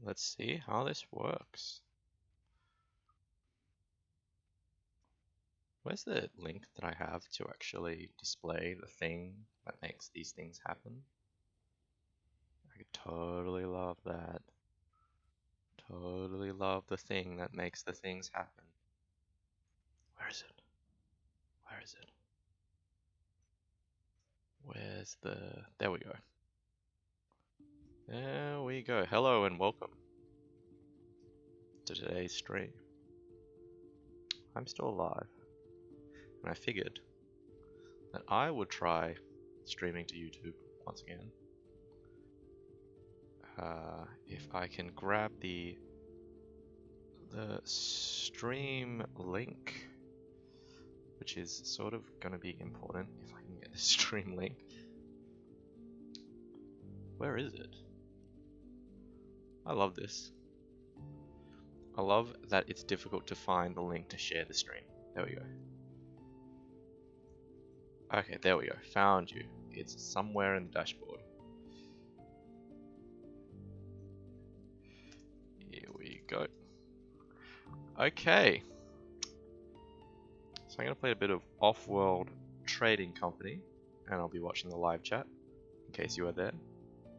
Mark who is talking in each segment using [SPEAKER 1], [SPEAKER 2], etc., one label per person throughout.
[SPEAKER 1] Let's see how this works. Where's the link that I have to actually display the thing that makes these things happen? I could totally love that. Totally love the thing that makes the things happen. Where is it? Where is it? Where's the... There we go. There we go. Hello and welcome to today's stream. I'm still alive. And I figured that I would try streaming to YouTube once again. If I can grab the stream link, which is sort of going to be important if I can get the stream link. Where is it? I love this. I love that it's difficult to find the link to share the stream. There we go. Okay, there we go. Found you. It's somewhere in the dashboard. Here we go. Okay. So I'm going to play a bit of Offworld Trading Company, and I'll be watching the live chat. In case you are there,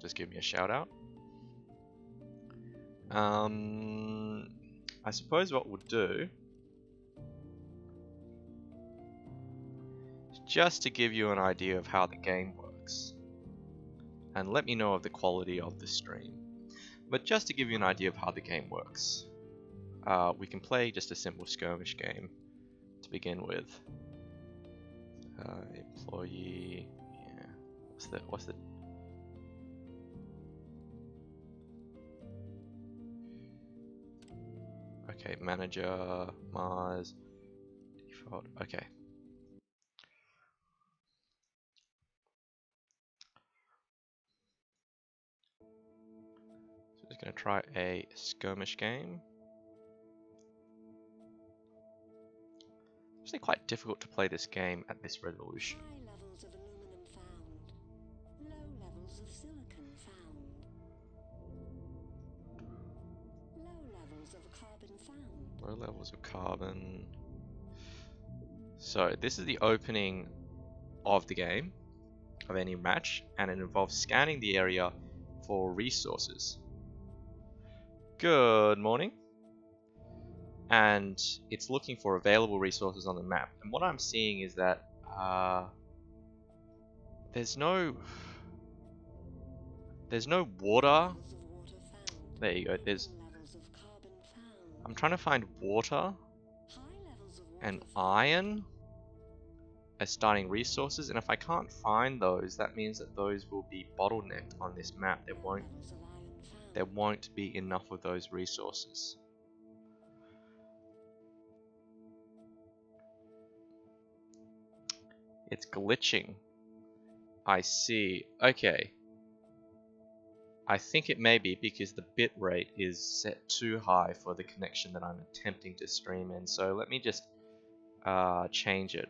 [SPEAKER 1] just give me a shout out. I suppose what we'll do, is just to give you an idea of how the game works, and let me know of the quality of the stream. But just to give you an idea of how the game works, we can play just a simple skirmish game to begin with. Employee, yeah. What's the? Okay, manager, Mars, default. Okay. So just gonna try a skirmish game. It's actually quite difficult to play this game at this resolution.
[SPEAKER 2] High levels of aluminum found. Low levels of silicon found. Low levels of carbon found.
[SPEAKER 1] Low levels of carbon. So this is the opening of the game, of any match, and it involves scanning the area for resources. Good morning. And it's looking for available resources on the map. And what I'm seeing is that there's no water. There you go. I'm trying to find water and iron as starting resources, and if I can't find those, that means that those will be bottlenecked on this map. There won't be enough of those resources. It's glitching. I see. Okay. I think it may be because the bit rate is set too high for the connection that I'm attempting to stream in. So let me just change it.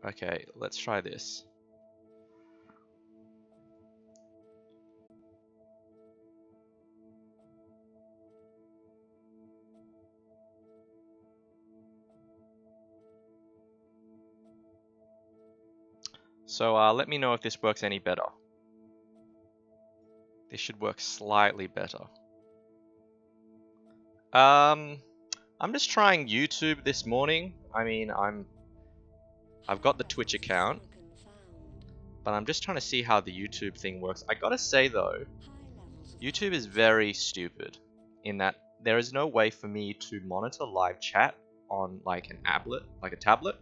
[SPEAKER 1] Okay, let's try this. So let me know if this works any better. This should work slightly better. I'm just trying YouTube this morning. I mean, I've got the Twitch account, but I'm just trying to see how the YouTube thing works. I gotta say though, YouTube is very stupid in that there is no way for me to monitor live chat on like a tablet,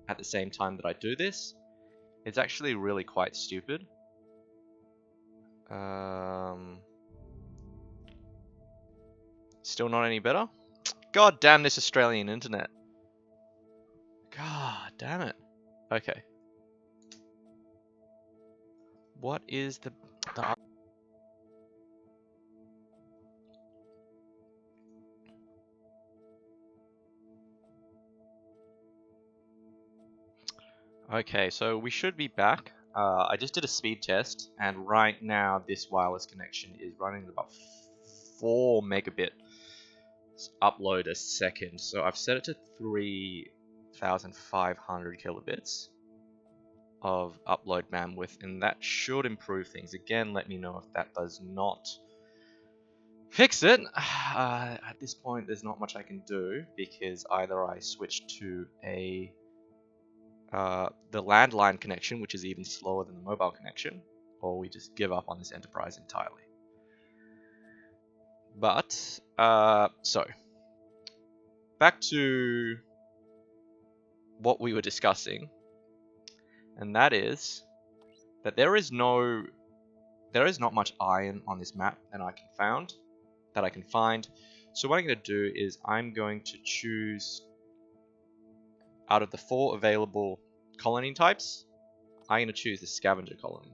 [SPEAKER 1] at the same time that I do this. It's actually really quite stupid. Still not any better? God damn this Australian internet. God damn it. Okay. What is the Okay, so we should be back. I just did a speed test, and right now this wireless connection is running at about 4 megabit upload a second. So I've set it to 3,500 kilobits of upload bandwidth, and that should improve things. Again, let me know if that does not fix it. At this point, there's not much I can do because either I switch to the landline connection, which is even slower than the mobile connection, or we just give up on this enterprise entirely. But, so, back to what we were discussing, and that is that there is not much iron on this map that I can find. So what I'm going to do is I'm going to choose out of the 4 available colony types, I'm going to choose the scavenger colony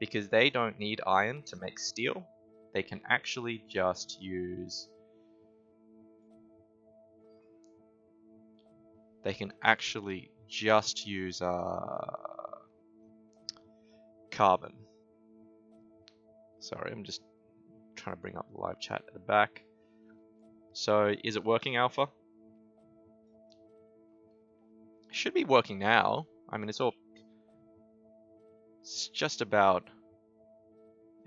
[SPEAKER 1] because they don't need iron to make steel. They can actually just use carbon. Sorry, I'm just trying to bring up the live chat at the back. So, is it working, Alpha? It should be working now. I mean, it's just about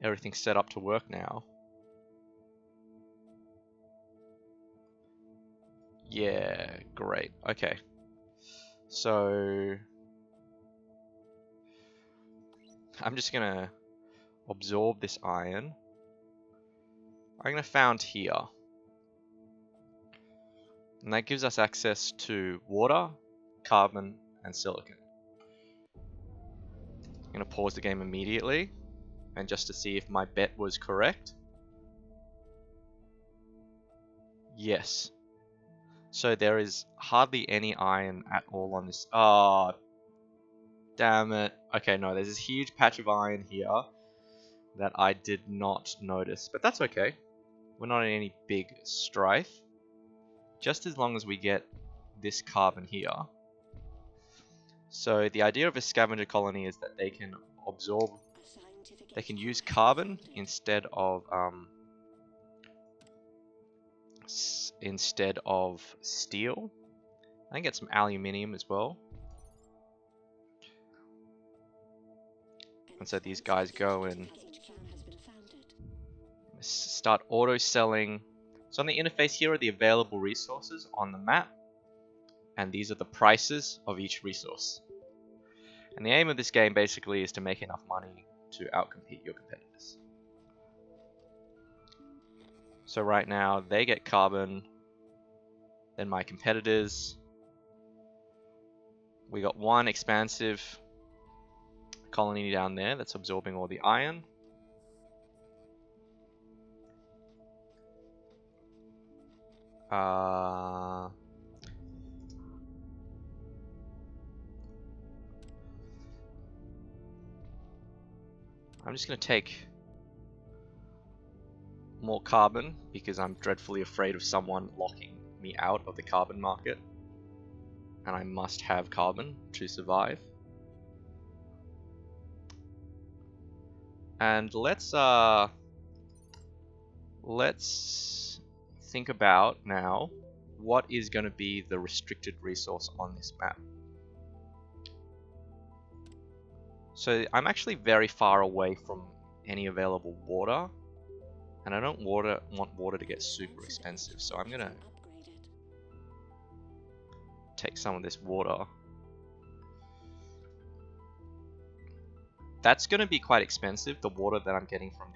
[SPEAKER 1] everything set up to work now. Yeah, great. Okay. So, I'm just gonna absorb this iron. I'm gonna found here. And that gives us access to water, carbon, and silicon. I'm gonna pause the game immediately, and just to see if my bet was correct. Yes. So there is hardly any iron at all on this. Oh, damn it. Okay, no, there's this huge patch of iron here that I did not notice, but that's okay. We're not in any big strife. Just as long as we get this carbon here. So the idea of a scavenger colony is that they can use carbon instead of steel. I can get some aluminium as well. And so these guys go and start auto selling. So on the interface here are the available resources on the map, and these are the prices of each resource. And the aim of this game basically is to make enough money to outcompete your competitors. So right now they get carbon, then my competitors. We got one expansive colony down there that's absorbing all the iron. I'm just going to take more carbon because I'm dreadfully afraid of someone locking me out of the carbon market. And I must have carbon to survive. And let's think about now what is going to be the restricted resource on this map. So I'm actually very far away from any available water, and I don't want water to get super expensive, so I'm gonna take some of this water. That's gonna be quite expensive, the water that I'm getting from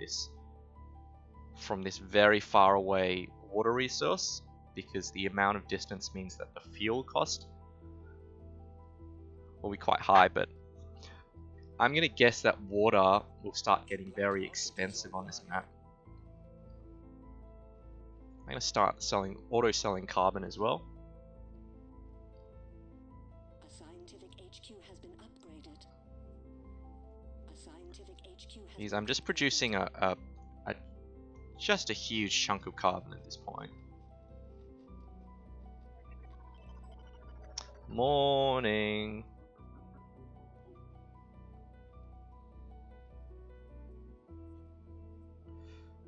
[SPEAKER 1] this very far away water resource, because the amount of distance means that the fuel cost will be quite high, but I'm gonna guess that water will start getting very expensive on this map. I'm gonna start auto selling carbon as well.
[SPEAKER 2] A scientific HQ has been upgraded. A scientific HQ has
[SPEAKER 1] Because I'm just producing just a huge chunk of carbon at this point. Morning.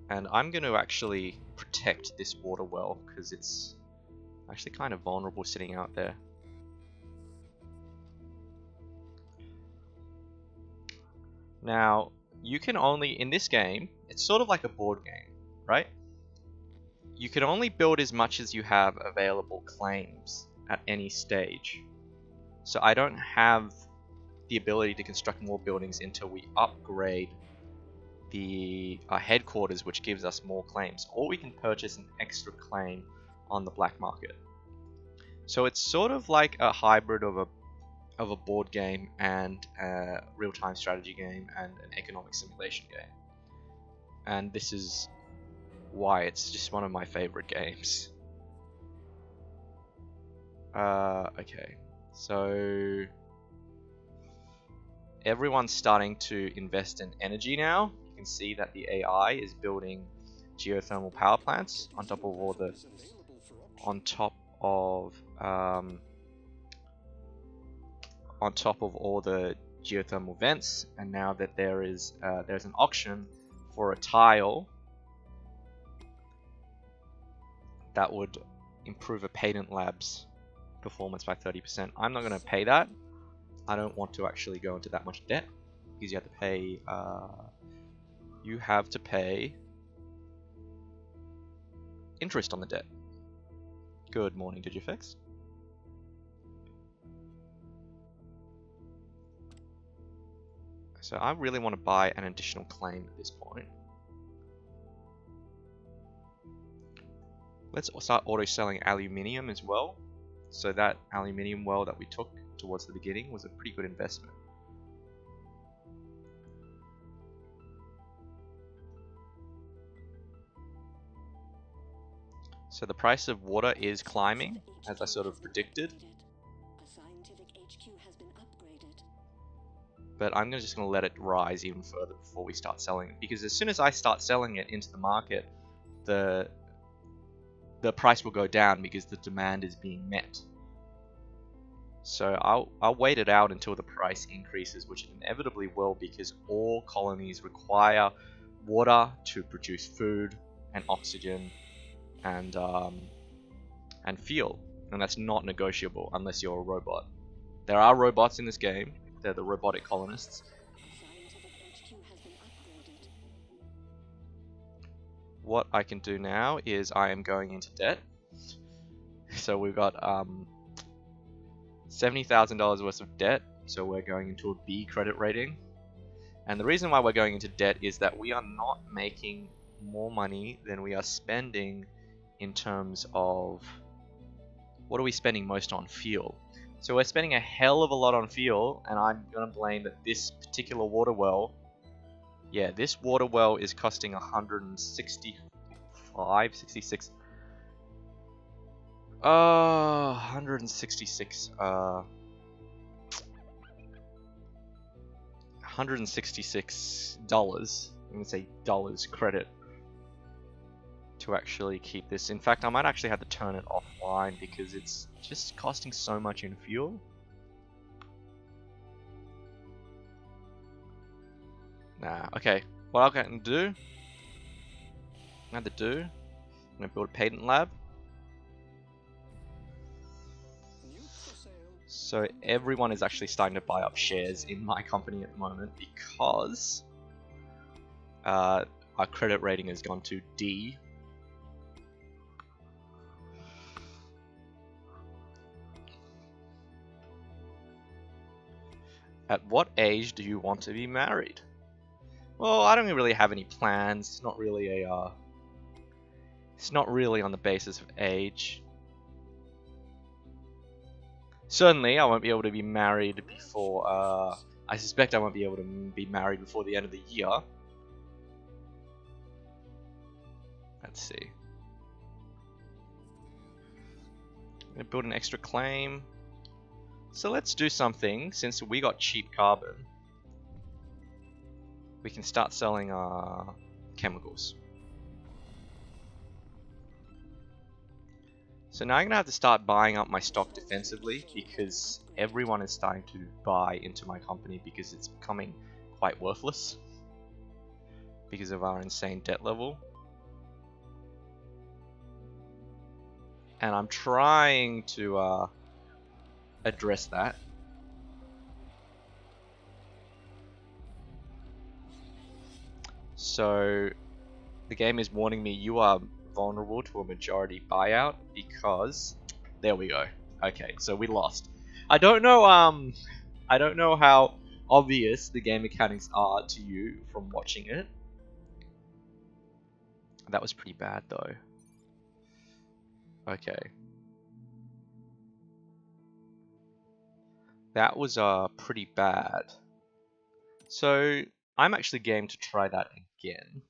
[SPEAKER 1] And I'm going to actually protect this water well because it's actually kind of vulnerable sitting out there. Now, you can only, in this game, it's sort of like a board game, right? You can only build as much as you have available claims at any stage. So I don't have the ability to construct more buildings until we upgrade our headquarters, which gives us more claims, or we can purchase an extra claim on the black market. So it's sort of like a hybrid of a board game and a real-time strategy game and an economic simulation game. And this is why it's just one of my favorite games. Okay, so everyone's starting to invest in energy now. You can see that the AI is building geothermal power plants on top of all the geothermal vents. And now that there's an auction for a tile that would improve a patent lab's performance by 30%. I'm not going to pay that. I don't want to actually go into that much debt because you have to pay interest on the debt. Good morning, Digifix. So I really want to buy an additional claim at this point. Let's start auto-selling aluminium as well. So that aluminium well that we took towards the beginning was a pretty good investment. So the price of water is climbing, as I sort of predicted. But I'm just going to let it rise even further before we start selling it. Because as soon as I start selling it into the market, the price will go down because the demand is being met. So I'll wait it out until the price increases, which it inevitably will, because all colonies require water to produce food and oxygen and fuel, and that's not negotiable unless you're a robot. There are robots in this game. They're the robotic colonists. What I can do now is I am going into debt. So we've got $70,000 worth of debt, so we're going into a B credit rating. And the reason why we're going into debt is that we are not making more money than we are spending in terms of, what are we spending most on? Fuel. So we're spending a hell of a lot on fuel, and I'm going to blame that this particular water well, yeah, this water well is costing 165, 66, 166, $166, I'm going to say dollars credit to actually keep this. In fact, I might actually have to turn it offline because it's just costing so much in fuel. Nah, okay. What I'm going to do, I'm going to build a patent lab. So everyone is actually starting to buy up shares in my company at the moment because our credit rating has gone to D. At what age do you want to be married? Well, I don't really have any plans. It's not really on the basis of age. Certainly, I won't be able to be married before. I suspect I won't be able to be married before the end of the year. Let's see. I'm gonna build an extra claim. So let's do something. Since we got cheap carbon, we can start selling our chemicals. So now I'm going to have to start buying up my stock defensively because everyone is starting to buy into my company because it's becoming quite worthless because of our insane debt level. And I'm trying to address that. So the game is warning me you are vulnerable to a majority buyout because there we go. Okay, so we lost. I don't know how obvious the game mechanics are to you from watching it. That was pretty bad though. Okay. That was pretty bad. So I'm actually game to try that again.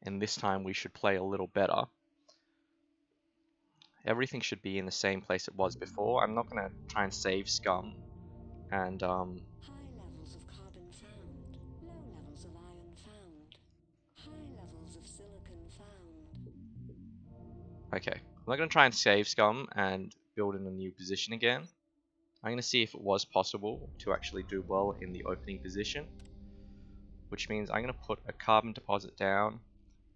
[SPEAKER 1] And this time we should play a little better. Everything should be in the same place it was before. I'm not gonna try and save scum and
[SPEAKER 2] High levels of carbon found. Low levels of iron found. High levels of silicon found.
[SPEAKER 1] okay. I'm not gonna try and save scum and build in a new position again. I'm gonna see if it was possible to actually do well in the opening position, which means I'm gonna put a carbon deposit down.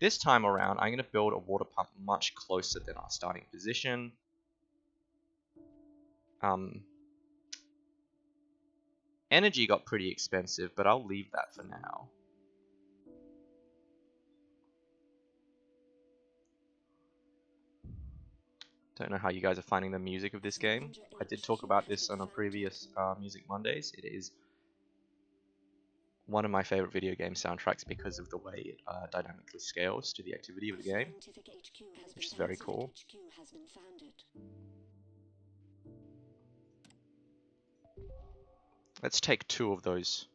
[SPEAKER 1] This time around, I'm gonna build a water pump much closer than our starting position. Energy got pretty expensive, but I'll leave that for now. Don't know how you guys are finding the music of this game. I did talk about this on a previous Music Mondays. It is one of my favorite video game soundtracks because of the way it dynamically scales to the activity of the game, which is very cool. Let's take 2 of those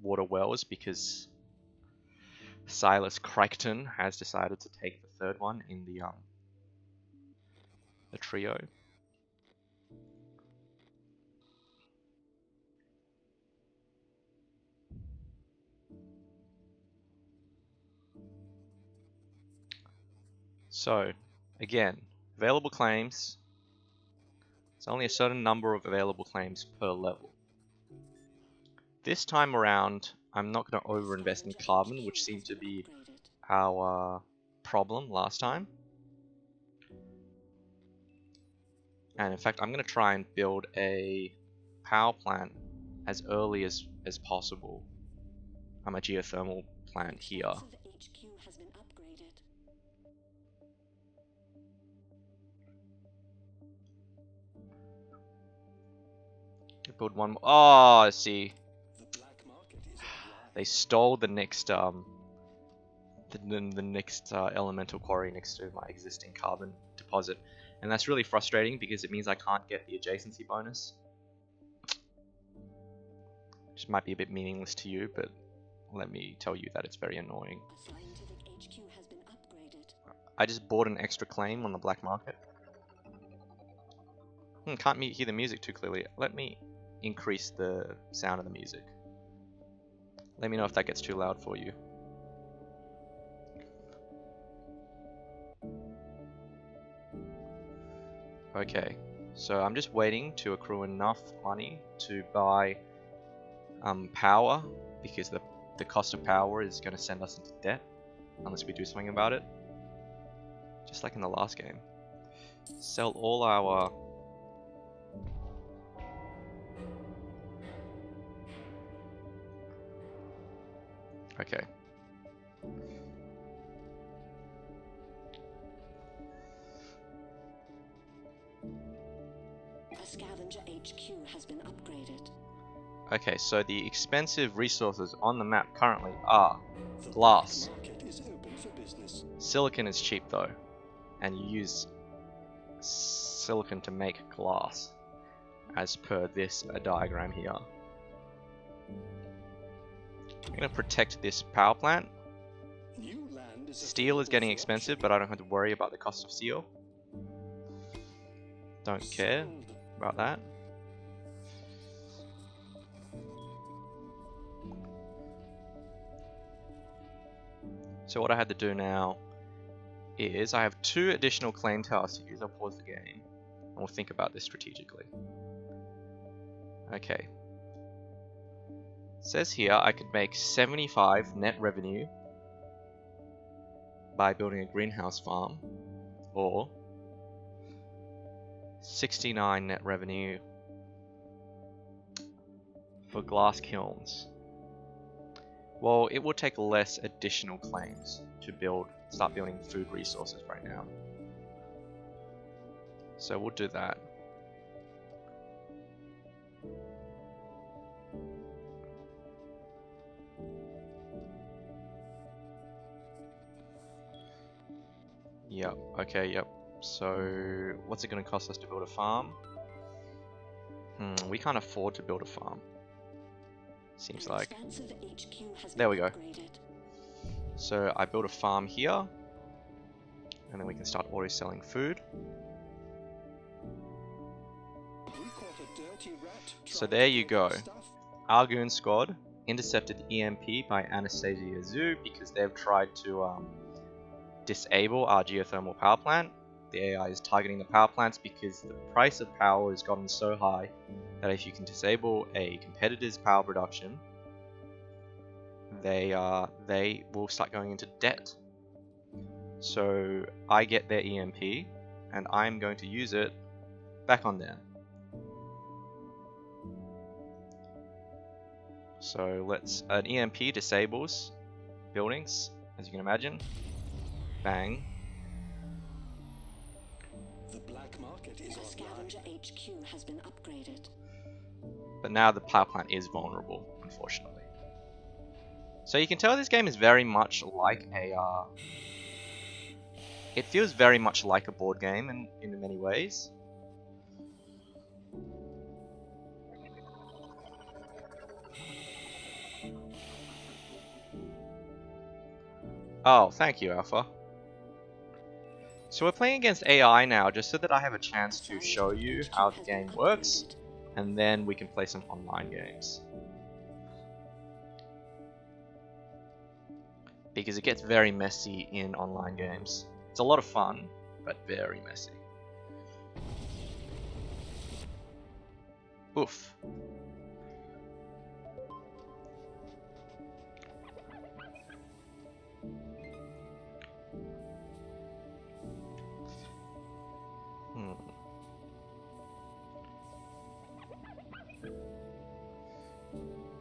[SPEAKER 1] water wells because Silas Crichton has decided to take the 3rd one in the trio. So, again, available claims. There's only a certain number of available claims per level. This time around, I'm not going to overinvest in carbon, which seemed to be our problem last time. And in fact, I'm going to try and build a power plant as early as possible. I'm a geothermal plant here. Build one more. Oh, I see. They stole the next the next elemental quarry next to my existing carbon deposit, and that's really frustrating because it means I can't get the adjacency bonus, which might be a bit meaningless to you, but let me tell you that it's very annoying. I just bought an extra claim on the black market. Can't hear the music too clearly. Let me increase the sound of the music. Let me know if that gets too loud for you. Okay, so I'm just waiting to accrue enough money to buy power, because the cost of power is going to send us into debt unless we do something about it. Just like in the last game. Sell all our... Okay.
[SPEAKER 2] A scavenger HQ has been upgraded.
[SPEAKER 1] Okay, so the expensive resources on the map currently are glass. Silicon is cheap though, and you use silicon to make glass, as per this diagram here. I'm going to protect this power plant. Steel is getting expensive, but I don't have to worry about the cost of steel. Don't care about that. So what I had to do now is I have 2 additional claim towers to use. I'll pause the game and we'll think about this strategically. Okay. It says here I could make 75 net revenue by building a greenhouse farm, or 69 net revenue for glass kilns. Well, it will take less additional claims to start building food resources right now. So we'll do that. Yep, okay, yep. So, what's it going to cost us to build a farm? We can't afford to build a farm. Seems like. There we go. So, I build a farm here. And then we can start auto selling food. So there you go. Our goon squad intercepted the EMP by Anastasia Zoo because they've tried to disable our geothermal power plant. The AI is targeting the power plants because the price of power has gotten so high that if you can disable a competitor's power production, they will start going into debt. So I get their EMP and I'm going to use it back on them. So an EMP disables buildings, as you can imagine. Bang.
[SPEAKER 3] The black market is
[SPEAKER 2] Scavenger HQ has been upgraded.
[SPEAKER 1] But now the power plant is vulnerable, unfortunately. So you can tell this game is very much like it feels very much like a board game in many ways. Oh, thank you, Alpha. So we're playing against AI now, just so that I have a chance to show you how the game works, and then we can play some online games. Because it gets very messy in online games. It's a lot of fun, but very messy. Oof.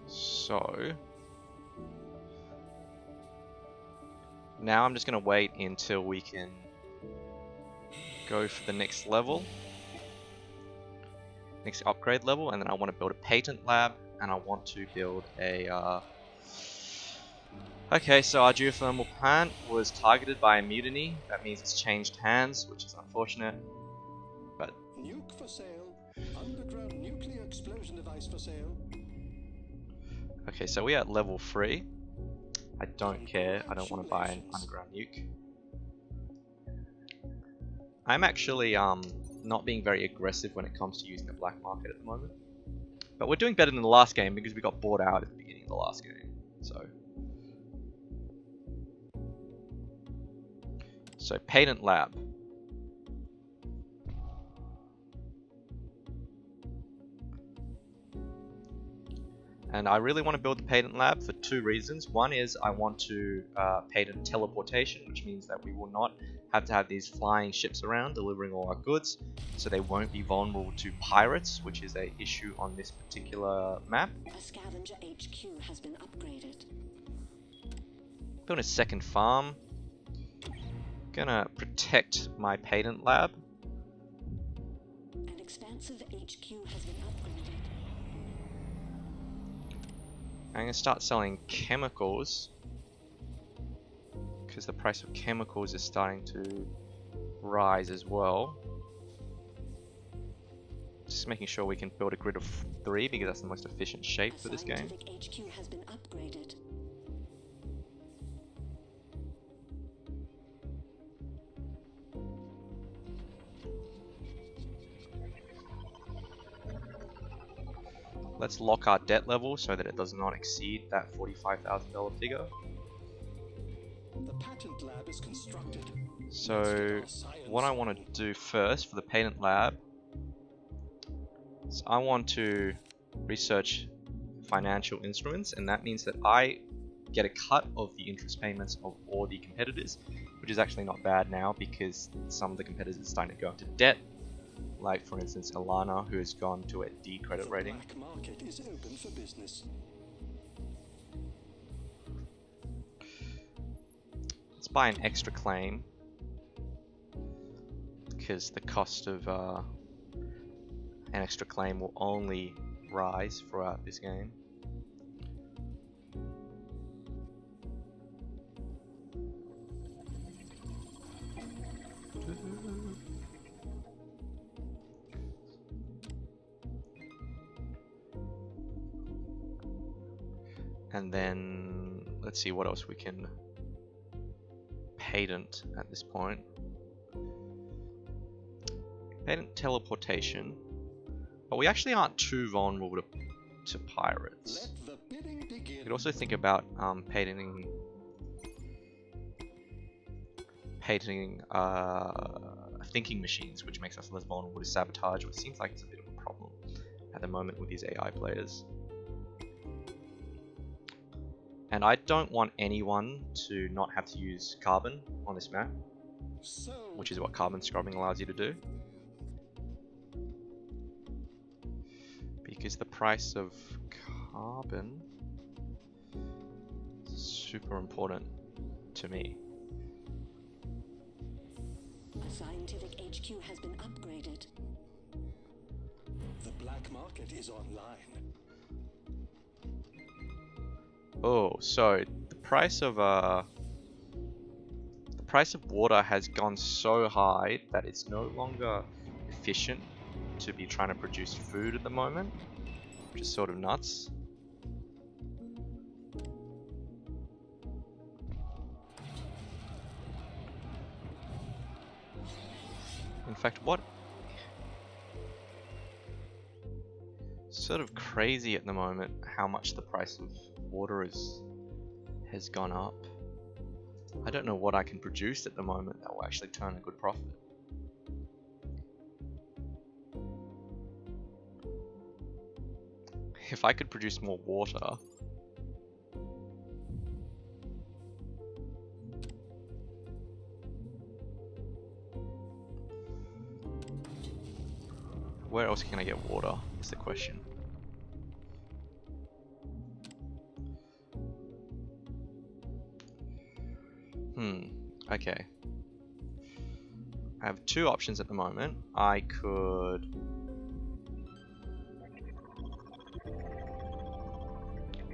[SPEAKER 1] So now I'm just going to wait until we can go for the next level, next upgrade level, and then I want to build a patent lab, and I want to build a okay, so our geothermal plant was targeted by a mutiny. That means it's changed hands, which is unfortunate, but
[SPEAKER 3] nuke for sale. Underground nuclear explosion device for sale.
[SPEAKER 1] okay, so we're at level 3. I don't care, I don't want to buy an underground nuke. I'm actually not being very aggressive when it comes to using the black market at the moment. But we're doing better than the last game because we got bought out at the beginning of the last game. So patent lab. And I really want to build the patent lab for 2 reasons. One is I want to patent teleportation, which means that we will not have to have these flying ships around delivering all our goods, so they won't be vulnerable to pirates, which is an issue on this particular map.
[SPEAKER 2] A Scavenger HQ has been upgraded.
[SPEAKER 1] Build a second farm. Gonna protect my patent lab.
[SPEAKER 2] An expansive HQ has been upgraded.
[SPEAKER 1] I'm going to start selling chemicals because the price of chemicals is starting to rise as well. Just making sure we can build a grid of 3 because that's the most efficient shape for this game.
[SPEAKER 2] HQ has been upgraded.
[SPEAKER 1] Let's lock our debt level so that it does not exceed that $45,000 figure.
[SPEAKER 3] The patent lab is constructed.
[SPEAKER 1] So what I want to do first for the patent lab is I want to research financial instruments, and that means that I get a cut of the interest payments of all the competitors, which is actually not bad now because some of the competitors are starting to go into debt. Like for instance Alana, who has gone to a D credit rating.
[SPEAKER 3] The black market is open for business.
[SPEAKER 1] Let's buy an extra claim because the cost of an extra claim will only rise throughout this game. And then let's see what else we can patent at this point. Patent teleportation, but we actually aren't too vulnerable to pirates.
[SPEAKER 3] Let the bidding begin.
[SPEAKER 1] You could also think about patenting thinking machines, which makes us less vulnerable to sabotage, which seems like it's a bit of a problem at the moment with these AI players. And I don't want anyone to not have to use carbon on this map, which is what carbon scrubbing allows you to do. Because the price of carbon is super important to me.
[SPEAKER 2] A scientific HQ has been upgraded.
[SPEAKER 3] The black market is online.
[SPEAKER 1] Oh, so the price of water has gone so high that it's no longer efficient to be trying to produce food at the moment, which is sort of nuts. In fact, what sort of crazy at the moment how much the price of water has gone up. I don't know what I can produce at the moment that will actually turn a good profit. If I could produce more water, where else can I get water is the question. Okay. I have two options at the moment. I could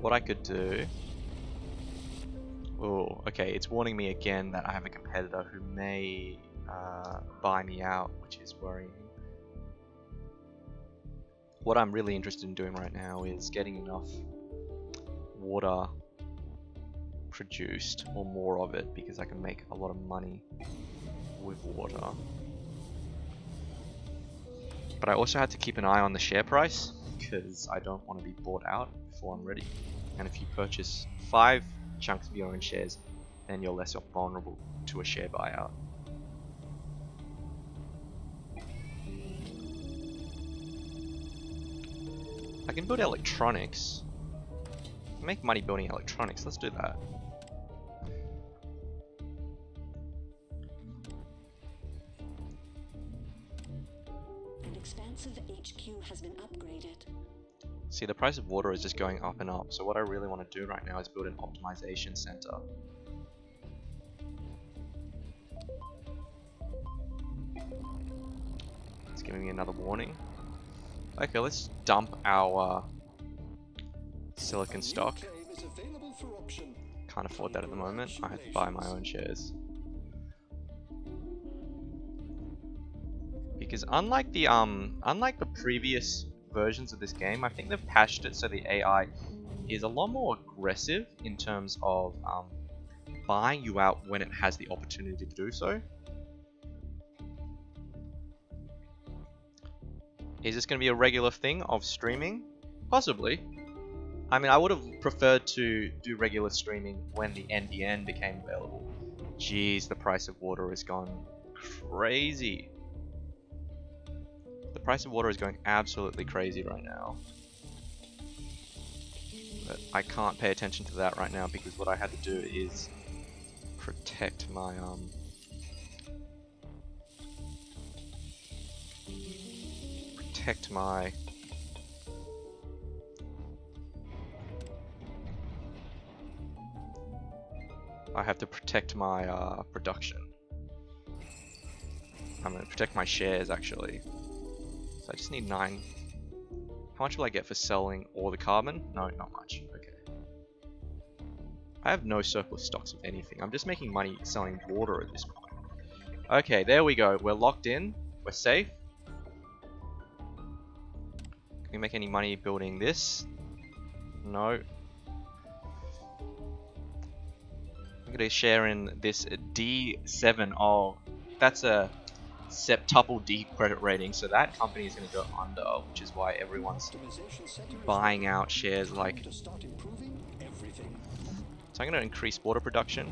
[SPEAKER 1] what I could do. Oh, okay, it's warning me again that I have a competitor who may buy me out, which is worrying. What I'm really interested in doing right now is getting enough water produced, or more of it, because I can make a lot of money with water. But I also have to keep an eye on the share price, because I don't want to be bought out before I'm ready. And if you purchase 5 chunks of your own shares, then you're less vulnerable to a share buyout. I can build electronics. Make money building electronics, let's do that.
[SPEAKER 2] An expansive HQ has been upgraded.
[SPEAKER 1] See, the price of water is just going up and up, so what I really want to do right now is build an optimization center. It's giving me another warning. Okay, let's dump our silicon stock. Can't afford that at the moment. I have to buy my own shares. Because unlike the previous versions of this game, I think they've patched it so the AI is a lot more aggressive in terms of buying you out when it has the opportunity to do so. Is this going to be a regular thing of streaming? Possibly. I mean, I would have preferred to do regular streaming when the NBN became available. Jeez, the price of water has gone crazy. The price of water is going absolutely crazy right now. But I can't pay attention to that right now because what I had to do is protect my I have to protect my production. I'm gonna protect my shares actually. So I just need 9. How much will I get for selling all the carbon? No, not much. Okay. I have no surplus stocks of anything. I'm just making money selling water at this point. Okay, there we go. We're locked in. We're safe. Can we make any money building this? No. I'm gonna share in this D7. Oh, that's a septuple D credit rating, so that company is going to go under, which is why everyone's buying out shares like. So I'm going to increase water production.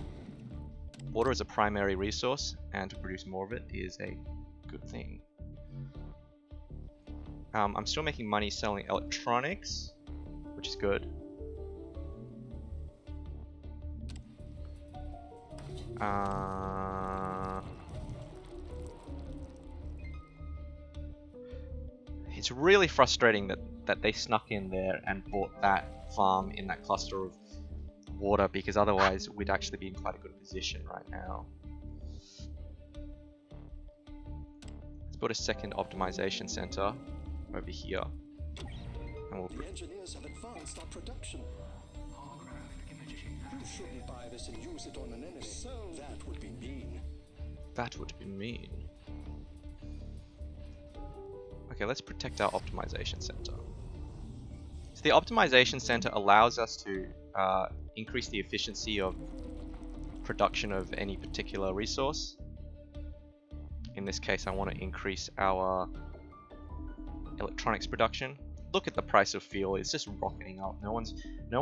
[SPEAKER 1] Water is a primary resource, and to produce more of it is a good thing. I'm still making money selling electronics, which is good. It's really frustrating that they snuck in there and bought that farm in that cluster of water, because otherwise we'd actually be in quite a good position right now. Let's build a second optimization center over here. And
[SPEAKER 3] The engineers have advanced our production. You shouldn't buy this and use it on an enemy. That would be mean.
[SPEAKER 1] That would be mean. Okay, let's protect our optimization center. So the optimization center allows us to increase the efficiency of production of any particular resource. In this case, I want to increase our electronics production. Look at the price of fuel; it's just rocketing up. No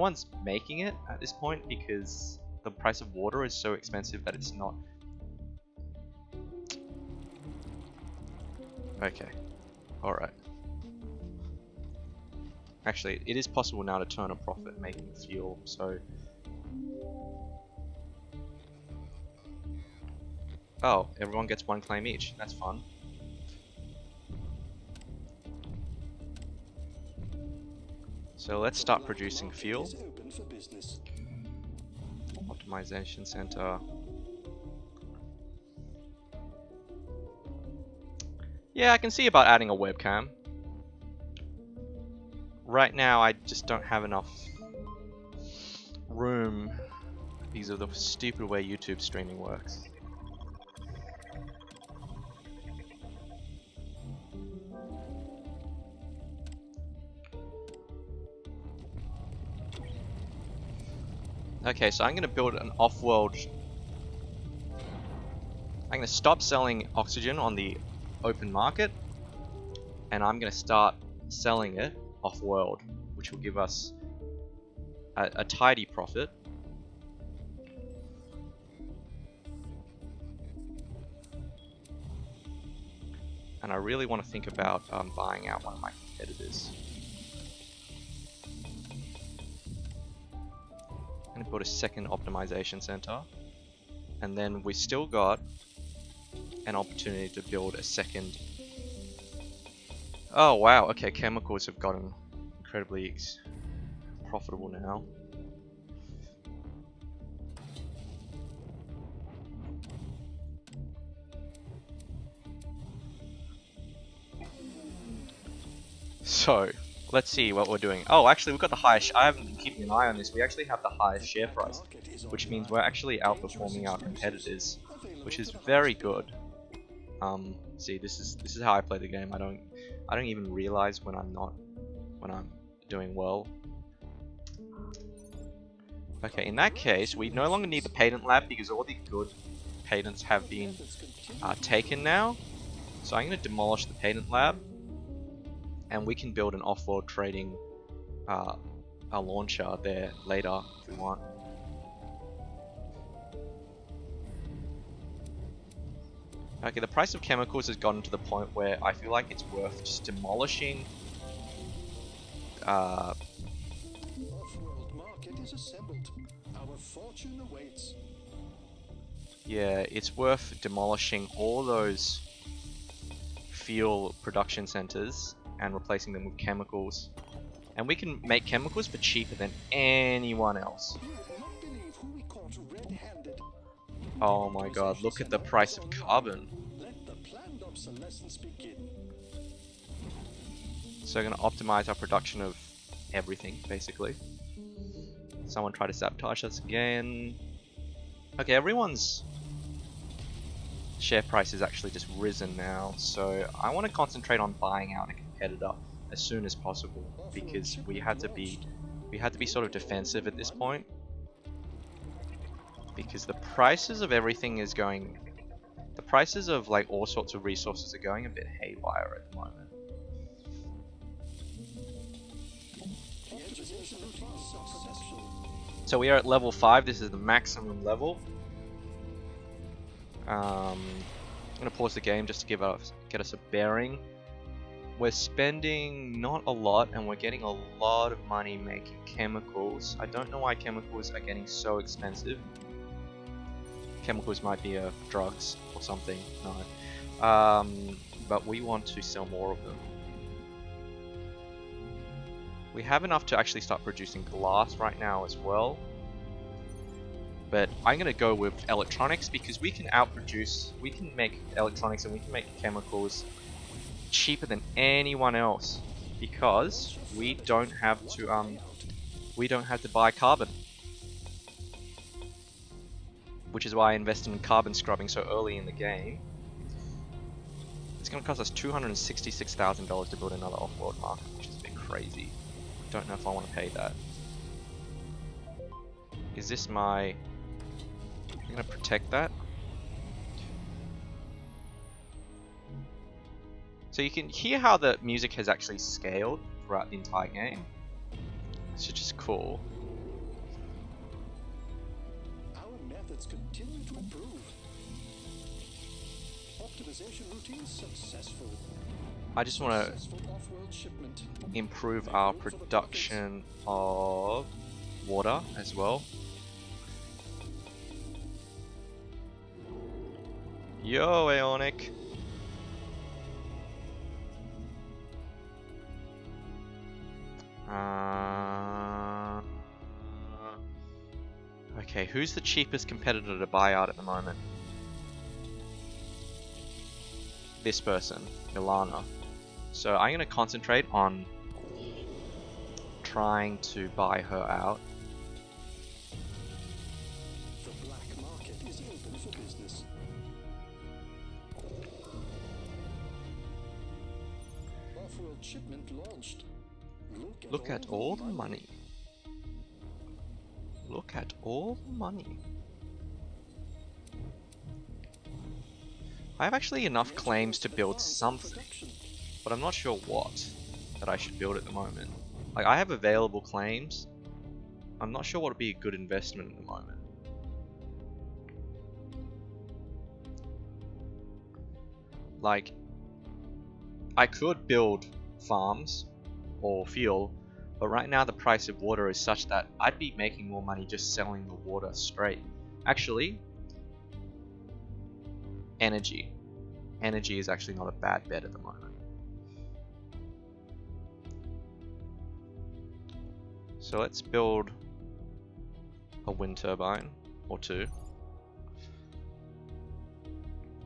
[SPEAKER 1] one's making it at this point because the price of water is so expensive that it's not. Okay. Alright. Actually, it is possible now to turn a profit making fuel, so... Oh, everyone gets 1 claim each. That's fun. So let's start producing fuel. Optimization center. Yeah, I can see about adding a webcam. Right now, I just don't have enough room because of the stupid way YouTube streaming works. Okay, so I'm going to build an off-world... I'm going to stop selling oxygen on the open market, and I'm going to start selling it off-world, which will give us a tidy profit. And I really want to think about buying out one of my competitors. I'm going to build a second optimization center, and then we still got an opportunity to build a second. Oh wow, okay, chemicals have gotten incredibly profitable now. So, let's see what we're doing. Oh, actually we've got the highest, I haven't been keeping an eye on this, we actually have the highest share price, which means we're actually outperforming our competitors, which is very good. See, this is how I play the game. I don't even realize when I'm doing well. Okay, in that case, we no longer need the patent lab because all the good patents have been taken now. So I'm going to demolish the patent lab, and we can build an off-world trading a launcher there later if we want. Okay, the price of chemicals has gotten to the point where I feel like it's worth just demolishing
[SPEAKER 3] is assembled. Our fortune awaits.
[SPEAKER 1] Yeah, it's worth demolishing all those fuel production centers and replacing them with chemicals. And we can make chemicals for cheaper than anyone else.
[SPEAKER 3] You would not believe who we caught red-handed.
[SPEAKER 1] Oh my god, look at the price of carbon.
[SPEAKER 3] Let the planned obsolescence begin.
[SPEAKER 1] So we're going to optimize our production of everything, basically. Someone tried to sabotage us again. Okay, everyone's share price has actually just risen now, so I want to concentrate on buying out a competitor as soon as possible, because we had to be sort of defensive at this point, because the prices of everything is going, the prices of like all sorts of resources are going a bit haywire at the moment. So we are at level 5, this is the maximum level. I'm gonna pause the game just to get us a bearing. We're spending not a lot and we're getting a lot of money making chemicals. I don't know why chemicals are getting so expensive. Chemicals might be drugs or something, no. But we want to sell more of them. We have enough to actually start producing glass right now as well. But I'm going to go with electronics because we can we can make electronics and we can make chemicals cheaper than anyone else because we don't have to buy carbon. Which is why I invested in carbon scrubbing so early in the game. It's going to cost us $266,000 to build another off-world market, which is a bit crazy. Don't know if I want to pay that. Is this my... I'm going to protect that. So you can hear how the music has actually scaled throughout the entire game. It's just cool.
[SPEAKER 3] Our methods continue to improve. Optimization routines successful.
[SPEAKER 1] I just want to
[SPEAKER 3] Successful off-world shipment.
[SPEAKER 1] improve our production of water as well. Yo, Aeonic. Okay, who's the cheapest competitor to buy out at the moment? This person, Ilana. So I'm going to concentrate on trying to buy her out.
[SPEAKER 3] The black market is open for business. Off-world shipment launched.
[SPEAKER 1] Look at all the money. Look at all the money. I have actually enough claims to build something, but I'm not sure what that I should build at the moment. Like, I have available claims. I'm not sure what would be a good investment at the moment. Like, I could build farms or fuel, but right now the price of water is such that I'd be making more money just selling the water straight. Actually, energy. Energy is actually not a bad bet at the moment. So let's build a wind turbine or two.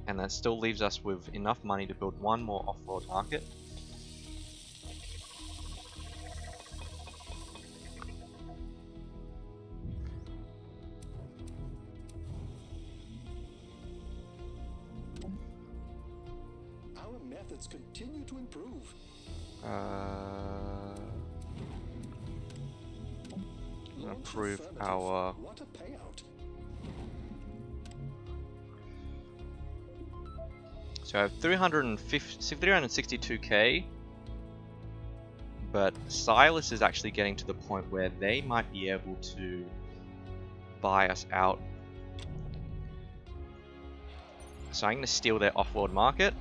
[SPEAKER 1] And that still leaves us with enough money to build one more off-world market.
[SPEAKER 3] Our methods continue to improve.
[SPEAKER 1] Improve our...
[SPEAKER 3] What a payout.
[SPEAKER 1] So I have 362k, but Silas is actually getting to the point where they might be able to buy us out. So I'm going to steal their off-world market.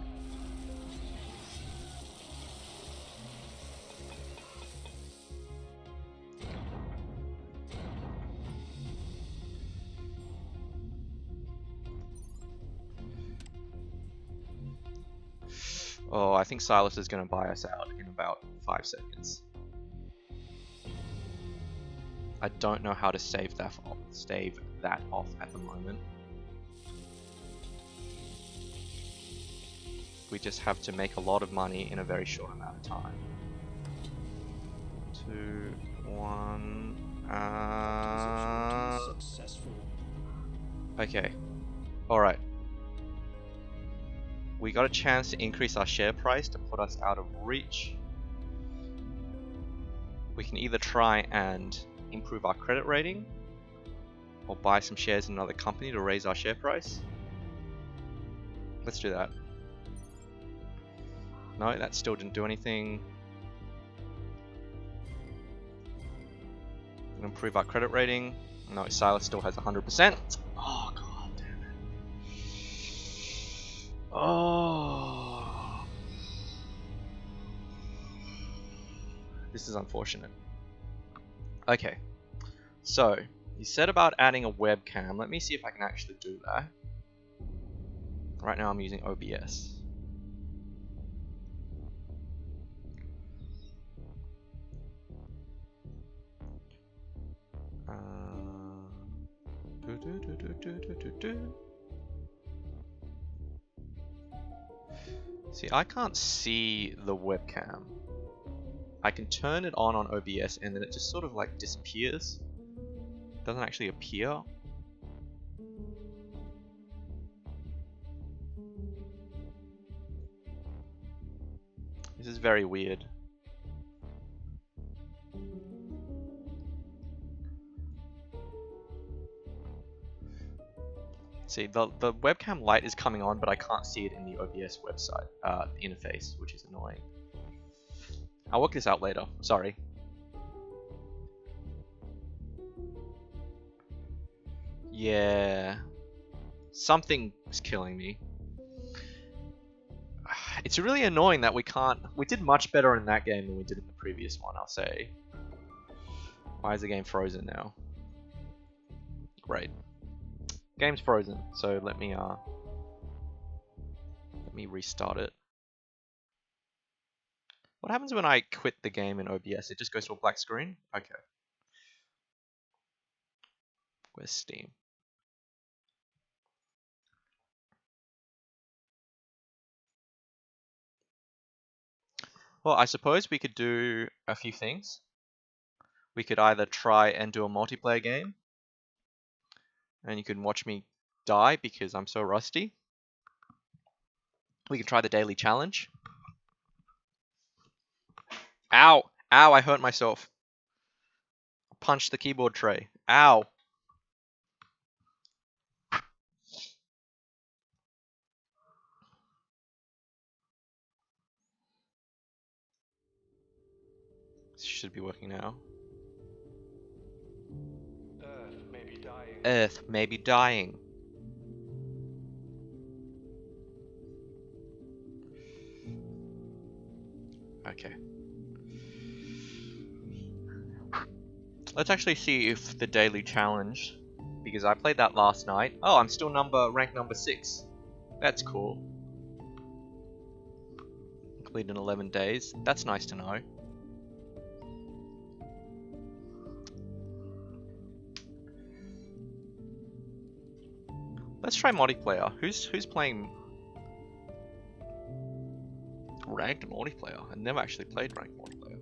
[SPEAKER 1] Oh, I think Silas is going to buy us out in about 5 seconds. I don't know how to stave that off at the moment. We just have to make a lot of money in a very short amount of time. 2, 1.
[SPEAKER 3] Successful.
[SPEAKER 1] Okay. Alright. We got a chance to increase our share price to put us out of reach. We can either try and improve our credit rating or buy some shares in another company to raise our share price. Let's do that. No, that still didn't do anything. Improve our credit rating. No, Silas still has 100%. Oh, god damn it. Oh. This is unfortunate. Okay. So, you said about adding a webcam. Let me see if I can actually do that. Right now I'm using OBS. See, I can't see the webcam. I can turn it on OBS and then it just sort of like disappears. It doesn't actually appear. This is very weird. See, the webcam light is coming on, but I can't see it in the OBS website interface, which is annoying. I'll work this out later. Sorry. Yeah. Something is killing me. It's really annoying that we can't... We did much better in that game than we did in the previous one, I'll say. Why is the game frozen now? Great. Game's frozen, so let me restart it. What happens when I quit the game in OBS? It just goes to a black screen? Okay. Where's Steam? Well, I suppose we could do a few things. We could either try and do a multiplayer game, and you can watch me die because I'm so rusty. We can try the daily challenge. Ow! Ow, I hurt myself. Punched the keyboard tray. Ow! This should be working now.
[SPEAKER 3] Earth may be dying.
[SPEAKER 1] Earth may be dying. Okay. Let's actually see if the daily challenge, because I played that last night. Oh, I'm still ranked number 6. That's cool. Complete in 11 days. That's nice to know. Let's try multiplayer. Who's playing ranked multiplayer? I've never actually played ranked multiplayer.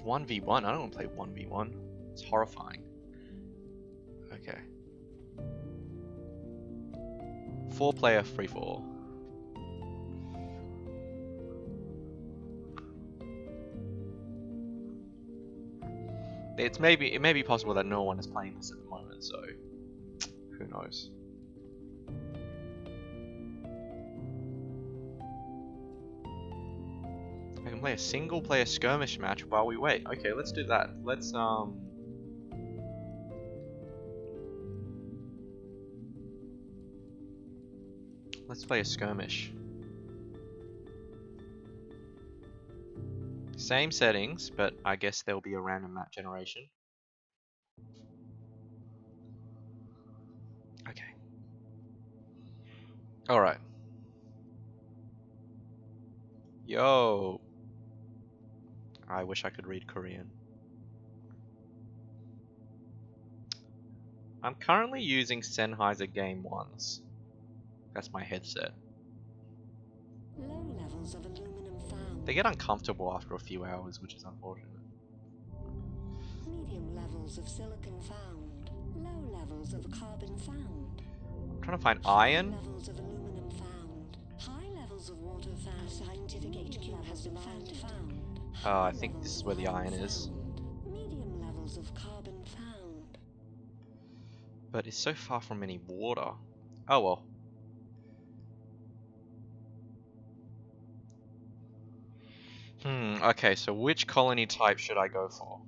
[SPEAKER 1] 1v1? I don't want to play 1v1. It's horrifying. Okay. 4-player free-for-all. It may be possible that no one is playing this at the moment, so who knows. I can play a single player skirmish match while we wait. Okay, let's do that. Let's play a skirmish. Same settings, but I guess there'll be a random map generation. Okay. Alright. Yo! I wish I could read Korean. I'm currently using Sennheiser Game 1s. That's my headset.
[SPEAKER 2] Low levels of aluminum found.
[SPEAKER 1] They get uncomfortable after a few hours, which is unfortunate.
[SPEAKER 2] Medium levels of silicon found. Low levels of carbon found.
[SPEAKER 1] I'm trying to find
[SPEAKER 2] High
[SPEAKER 1] iron.
[SPEAKER 2] levels of aluminum found. High levels of water found. Scientific HQ has been found.
[SPEAKER 1] Oh, I think this is where the iron is.
[SPEAKER 2] Medium levels of carbon found.
[SPEAKER 1] But it's so far from any water. Oh well. Okay, so which colony type should I go for?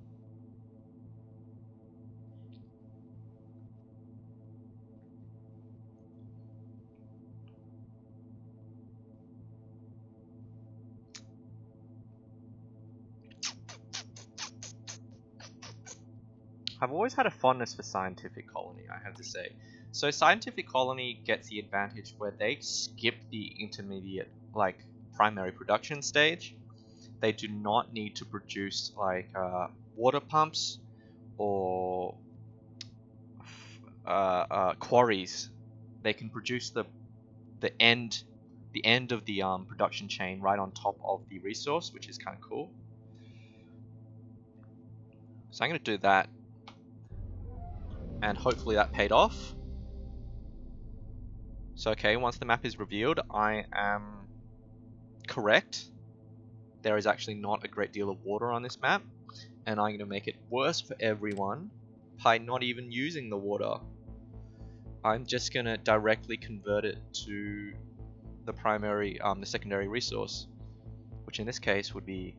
[SPEAKER 1] I've always had a fondness for Scientific Colony, I have to say. So Scientific Colony gets the advantage where they skip the intermediate, like, primary production stage. They do not need to produce, like, water pumps or quarries. They can produce the end of the production chain right on top of the resource, which is kind of cool. So I'm going to do that. And hopefully that paid off. So okay, once the map is revealed, I am correct. There is actually not a great deal of water on this map, and I'm going to make it worse for everyone by not even using the water. I'm just going to directly convert it to the primary, the secondary resource, which in this case would be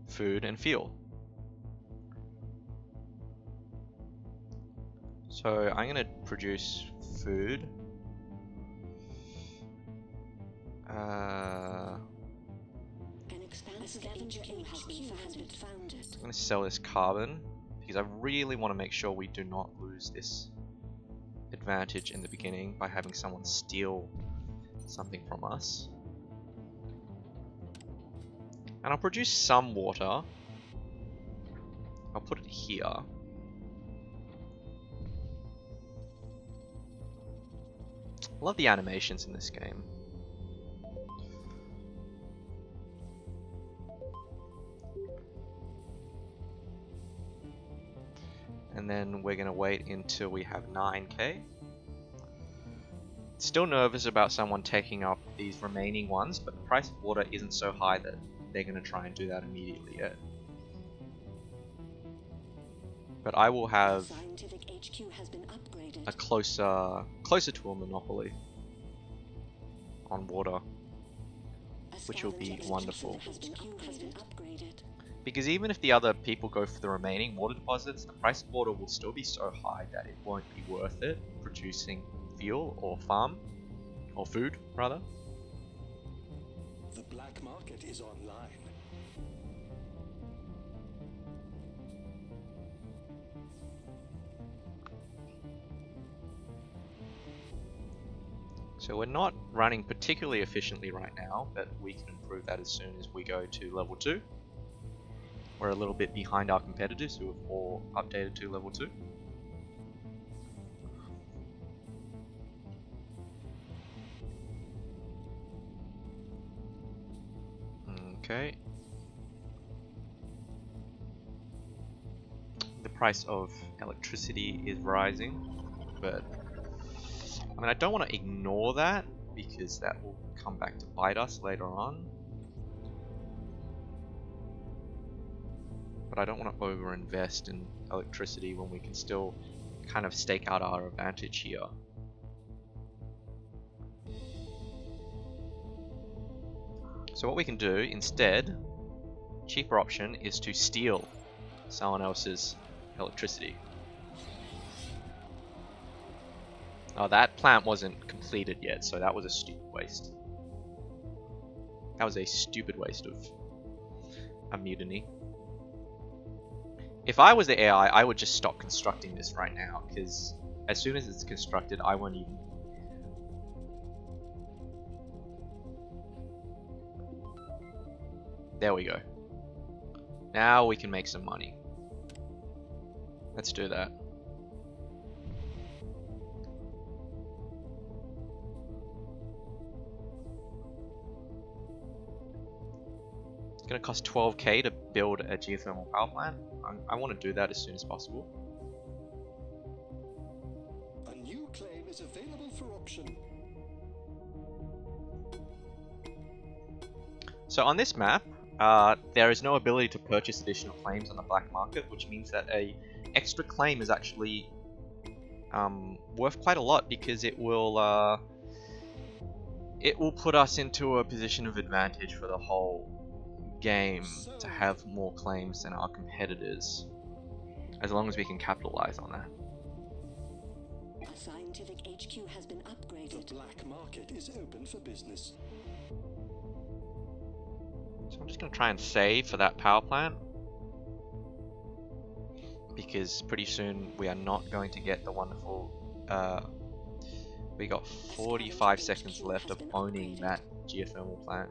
[SPEAKER 1] food and fuel. So I'm going to produce food.
[SPEAKER 2] An expansive HQ has been founded.
[SPEAKER 1] I'm going to sell this carbon because I really want to make sure we do not lose this advantage in the beginning by having someone steal something from us. And I'll produce some water. I'll put it here. I love the animations in this game. And then we're going to wait until we have 9k. Still nervous about someone taking up these remaining ones, but the price of water isn't so high that they're going to try and do that immediately yet. But I will have
[SPEAKER 2] Scientific HQ has been upgraded.
[SPEAKER 1] a closer to a monopoly on water, which will be wonderful.
[SPEAKER 2] Has been upgraded.
[SPEAKER 1] Because even if the other people go for the remaining water deposits, the price of water will still be so high that it won't be worth it producing fuel or farm, or food rather.
[SPEAKER 3] The black market is online.
[SPEAKER 1] So we're not running particularly efficiently right now, but we can improve that as soon as we go to level 2. We're a little bit behind our competitors who have all updated to level 2. Okay. The price of electricity is rising, but I mean, I don't want to ignore that because that will come back to bite us later on. But I don't want to over-invest in electricity when we can still kind of stake out our advantage here. So what we can do instead, cheaper option, is to steal someone else's electricity. Oh, that plant wasn't completed yet, so that was a stupid waste. That was a stupid waste of a mutiny. If I was the AI, I would just stop constructing this right now, because as soon as it's constructed, I won't even... There we go. Now we can make some money. Let's do that. It's gonna cost 12k to build a geothermal power plant. I want to do that as soon as possible.
[SPEAKER 3] A new claim is available for auction.
[SPEAKER 1] So on this map, there is no ability to purchase additional claims on the black market, which means that a extra claim is actually worth quite a lot, because it will put us into a position of advantage for the whole game to have more claims than our competitors, as long as we can capitalize on that.
[SPEAKER 2] A scientific HQ has been upgraded.
[SPEAKER 3] The black market is open for business.
[SPEAKER 1] So I'm just going to try and save for that power plant, because pretty soon we are not going to get the wonderful... we got 45 seconds left of owning that geothermal plant.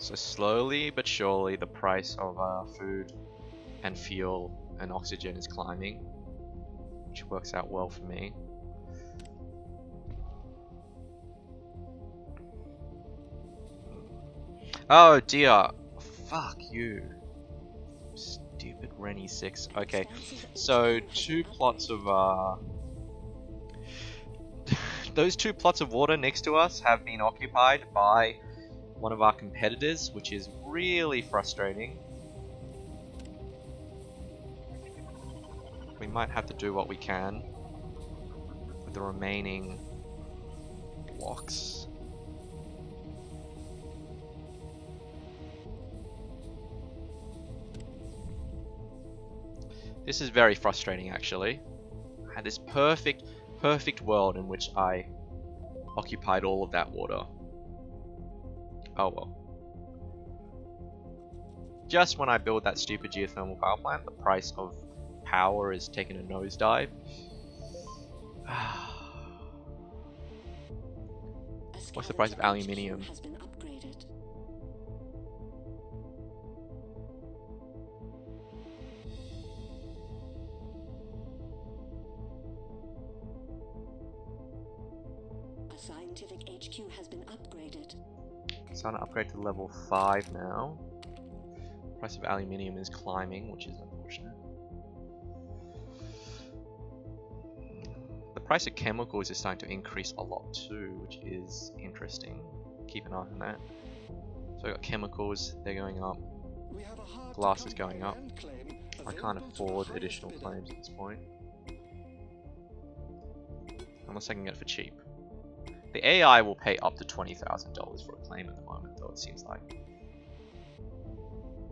[SPEAKER 1] So slowly but surely the price of food and fuel and oxygen is climbing, which works out well for me. Oh dear, fuck you, stupid Rennie 6. Okay, so two plots of those two plots of water next to us have been occupied by one of our competitors, which is really frustrating. We might have to do what we can with the remaining blocks. This is very frustrating, actually. I had this perfect world in which I occupied all of that water. Oh well. Just when I build that stupid geothermal power plant, the price of power is taking a nosedive. What's the price of aluminium?
[SPEAKER 2] Has been upgraded. A scientific HQ has been upgraded.
[SPEAKER 1] So I'm gonna upgrade to level 5 now. Price of aluminium is climbing, which is unfortunate. The price of chemicals is starting to increase a lot too, which is interesting. Keep an eye on that. So I got chemicals, they're going up.
[SPEAKER 3] We have a hard
[SPEAKER 1] Glass
[SPEAKER 3] to
[SPEAKER 1] is
[SPEAKER 3] come
[SPEAKER 1] going
[SPEAKER 3] by
[SPEAKER 1] up.
[SPEAKER 3] land claim
[SPEAKER 1] I can't
[SPEAKER 3] available to the
[SPEAKER 1] afford
[SPEAKER 3] highest
[SPEAKER 1] additional
[SPEAKER 3] bidder.
[SPEAKER 1] claims at this point. Unless I can get it for cheap. The AI will pay up to $20,000 for a claim at the moment, though, it seems like.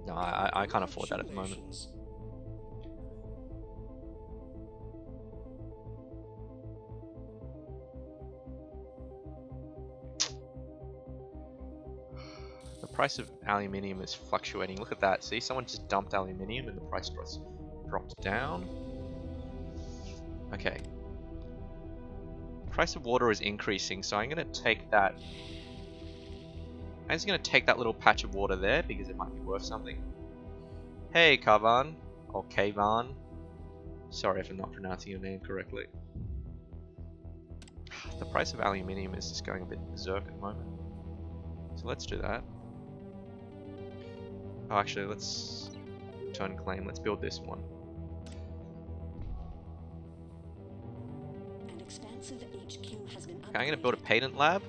[SPEAKER 1] No, I can't afford that at the moment.
[SPEAKER 3] Congratulations.
[SPEAKER 1] The price of aluminium is fluctuating. Look at that. See, someone just dumped aluminium and the price dropped down. Okay. Price of water is increasing, so I'm going to take that. I'm just going to take that little patch of water there because it might be worth something. Hey, Kavan. Or Kavan. Sorry if I'm not pronouncing your name correctly. The price of aluminium is just going a bit berserk at the moment. So let's do that. Oh, actually, let's return claim. Let's build this one.
[SPEAKER 2] An expansive HQ has been upgraded.
[SPEAKER 1] Okay, I'm going to build a patent lab.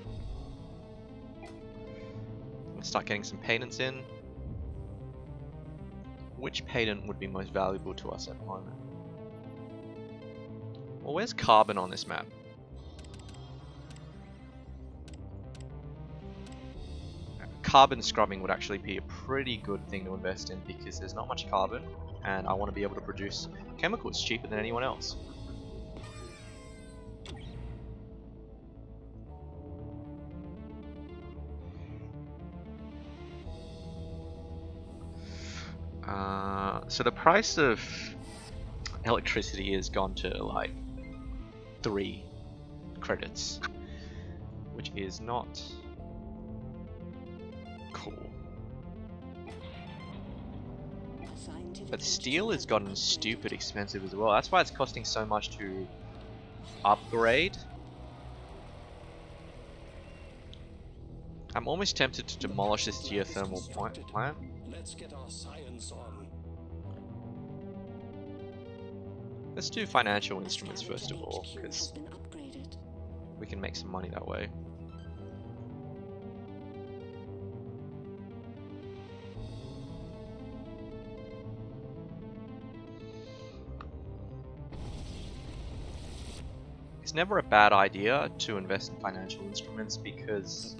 [SPEAKER 1] I'm going to start getting some patents in. Which patent would be most valuable to us at the moment? Well, where's carbon on this map? Carbon scrubbing would actually be a pretty good thing to invest in because there's not much carbon and I want to be able to produce chemicals cheaper than anyone else. So the price of electricity has gone to like 3 credits, which is not cool. But steel has gotten stupid expensive as well. That's why it's costing so much to upgrade. I'm almost tempted to demolish this geothermal plant.
[SPEAKER 3] Let's get our science on.
[SPEAKER 1] Let's do financial instruments first of all, because we can make some money that way. It's never a bad idea to invest in financial instruments because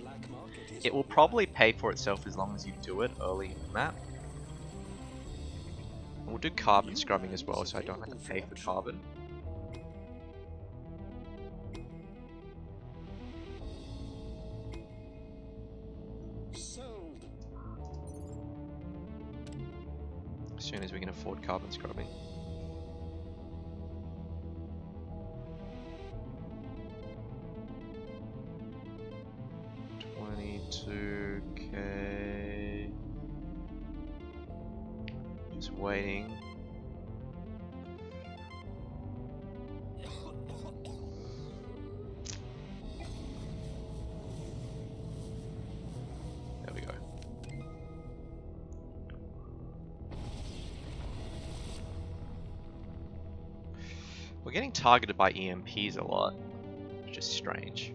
[SPEAKER 1] it will probably pay for itself as long as you do it early in the map. And we'll do carbon scrubbing as well, so I don't have to pay for carbon.
[SPEAKER 3] Sold.
[SPEAKER 1] As soon as we can afford carbon scrubbing. $22K. Just waiting. There we go. We're getting targeted by EMPs a lot, which is strange.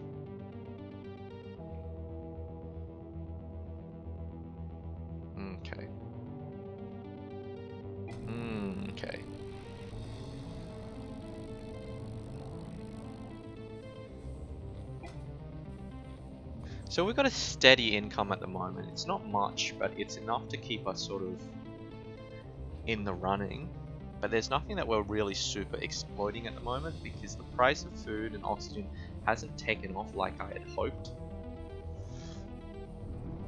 [SPEAKER 1] Okay. Okay. So we've got a steady income at the moment. It's not much, but it's enough to keep us sort of in the running. But there's nothing that we're really super exploiting at the moment because the price of food and oxygen hasn't taken off like I had hoped.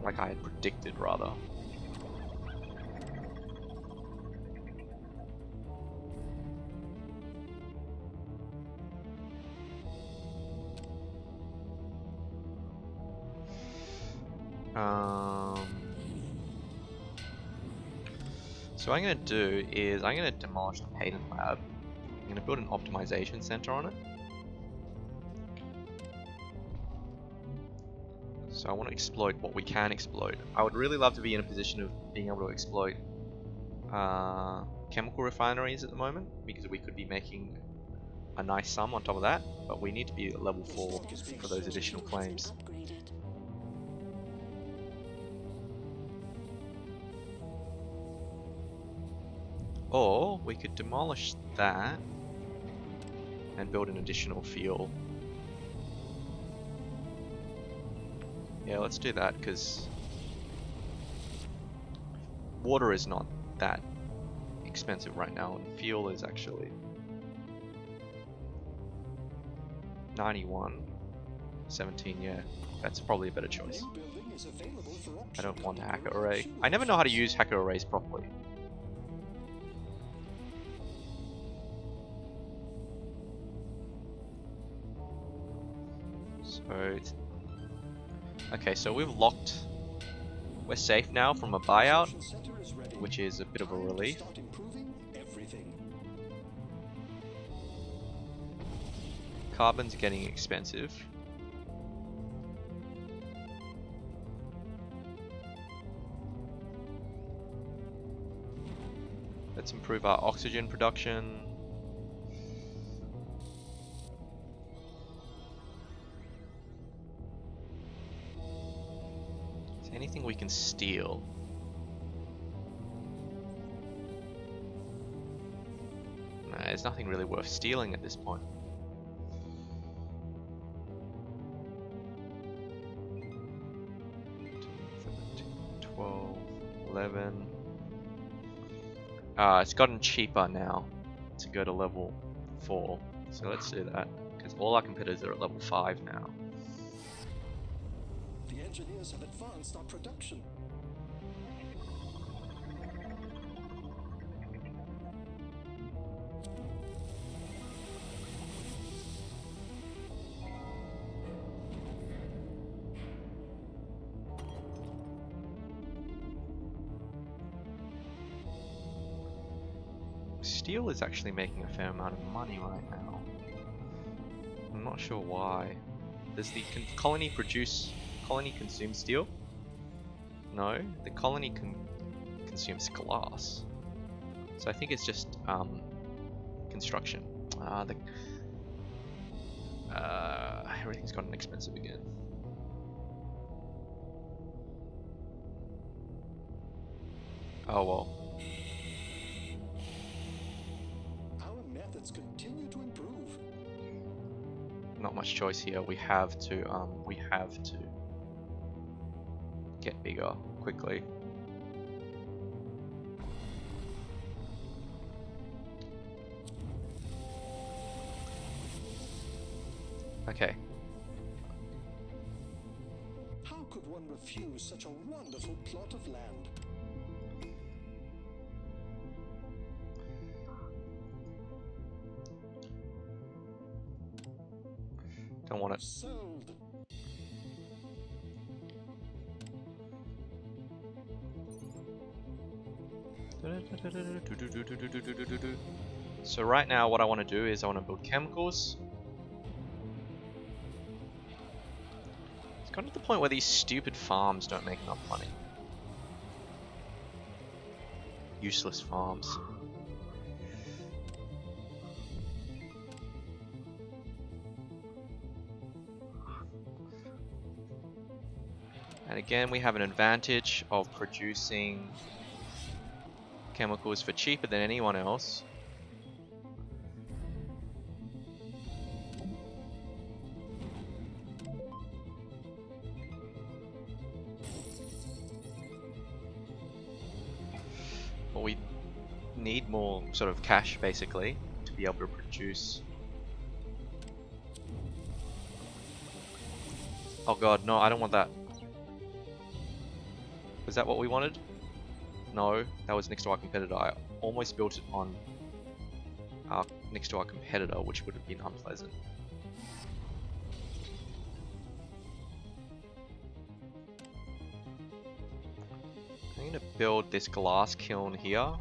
[SPEAKER 1] Like I had predicted, rather. So what I'm going to do is I'm going to demolish the patent lab. I'm going to build an optimization center on it. So I want to exploit what we can exploit. I would really love to be in a position of being able to exploit chemical refineries at the moment, because we could be making a nice sum on top of that, but we need to be at level 4 for those additional claims. Or we could demolish that and build an additional fuel. Yeah, let's do that because water is not that expensive right now and fuel is actually 91, 17, yeah, that's probably a better choice. I don't want a hacker array. I never know how to use hacker arrays properly. So, okay, so we've locked. We're safe now from a buyout, which is a bit of a relief. Carbon's getting expensive. Let's improve our oxygen production. Anything we can steal. Nah, there's nothing really worth stealing at this point. It's gotten cheaper now to go to level 4. So let's do that, because all our competitors are at level 5 now.
[SPEAKER 3] The engineers have advanced our production.
[SPEAKER 1] steel is actually making a fair amount of money right now. I'm not sure why. Does the colony consume steel? No, the colony consumes glass. So I think it's just construction. Everything's gotten expensive again. Oh well.
[SPEAKER 3] Our methods continue to improve.
[SPEAKER 1] Not much choice here. We have to get bigger quickly. Okay.
[SPEAKER 3] How could one refuse such a wonderful plot of land?
[SPEAKER 1] Don't want it.
[SPEAKER 3] Sold.
[SPEAKER 1] So right now what I want to do is I want to build chemicals. It's gotten to the point where these stupid farms don't make enough money. Useless farms. And again, we have an advantage of producing chemicals for cheaper than anyone else. But we need more sort of cash basically to be able to produce. Oh god, no, I don't want that. Was that what we wanted? No, that was next to our competitor. I almost built it on next to our competitor, which would have been unpleasant. I'm going to build this glass kiln here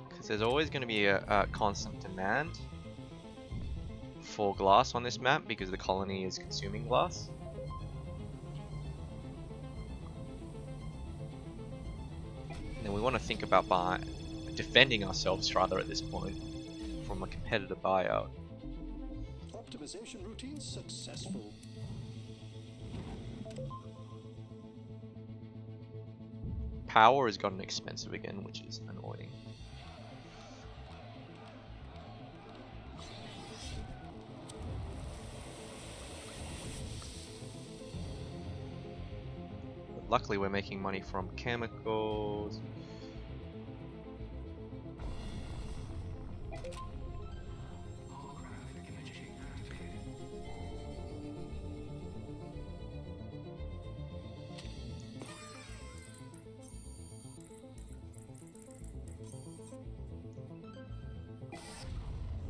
[SPEAKER 1] because there's always going to be a constant demand for glass on this map because the colony is consuming glass. And we want to think about defending ourselves rather at this point from a competitor buyout.
[SPEAKER 3] Optimization routine successful.
[SPEAKER 1] Power has gotten expensive again, which is annoying. But luckily we're making money from chemicals.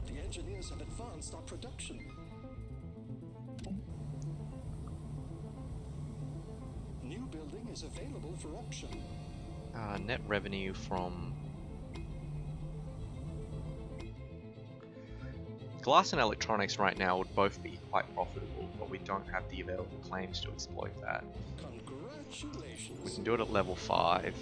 [SPEAKER 3] The engineers have advanced our production. New building is available for auction.
[SPEAKER 1] Net revenue from glass and electronics right now would both be quite profitable, but we don't have the available claims to exploit that.
[SPEAKER 3] Congratulations.
[SPEAKER 1] We can do it at level 5.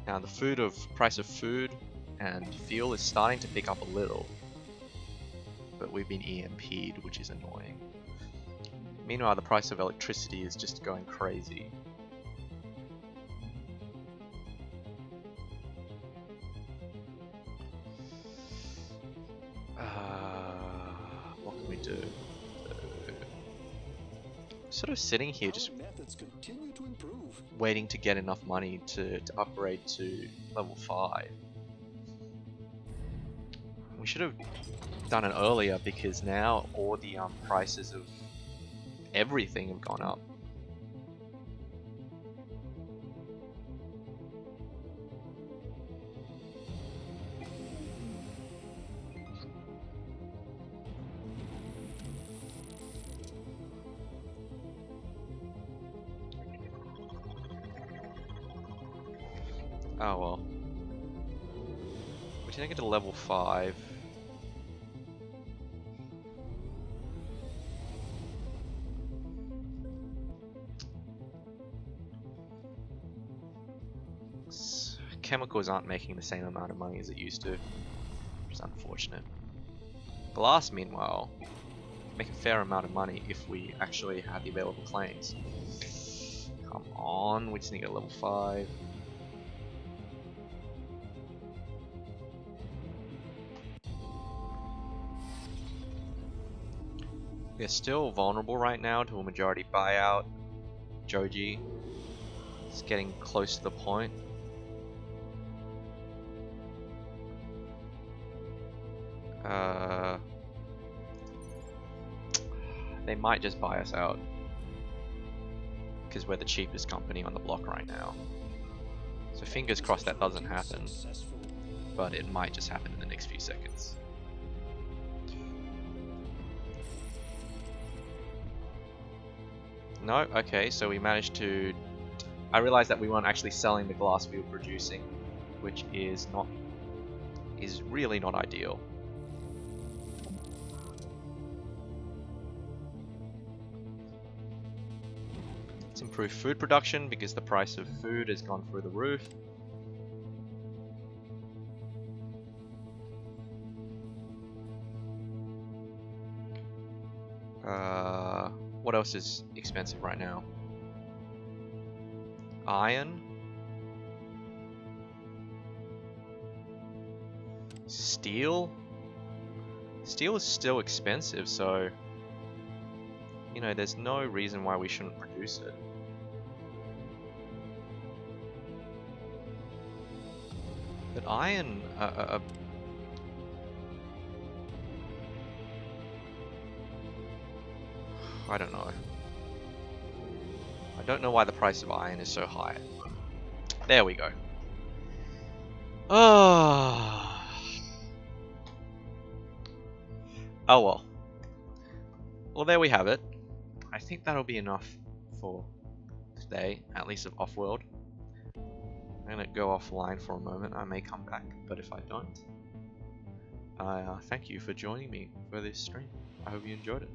[SPEAKER 1] Now the price of food and fuel is starting to pick up a little, but we've been EMP'd, which is annoying. Meanwhile, the price of electricity is just going crazy. What can we do? Sort of sitting here just
[SPEAKER 3] Our methods continue to improve.
[SPEAKER 1] waiting to get enough money to upgrade to level 5. We should have done it earlier because now all the prices of everything have gone up. Oh well. We didn't get to level 5. Chemicals aren't making the same amount of money as it used to, which is unfortunate. Glass, meanwhile, make a fair amount of money if we actually had the available claims. Come on, we just need to get level 5. We're still vulnerable right now to a majority buyout. Joji is getting close to the point. They might just buy us out because we're the cheapest company on the block right now. So fingers crossed that doesn't happen, but it might just happen in the next few seconds. No, okay, so we managed to... I realized that we weren't actually selling the glass we were producing, which is really not ideal. Let's improve food production because the price of food has gone through the roof. What else is expensive right now? Iron? Steel? Steel is still expensive, so... You know, there's no reason why we shouldn't produce it. But iron... I don't know. I don't know why the price of iron is so high. There we go. Oh well. Well, there we have it. I think that'll be enough for today, at least of Offworld. I'm gonna go offline for a moment. I may come back, but if I don't, thank you for joining me for this stream. I hope you enjoyed it.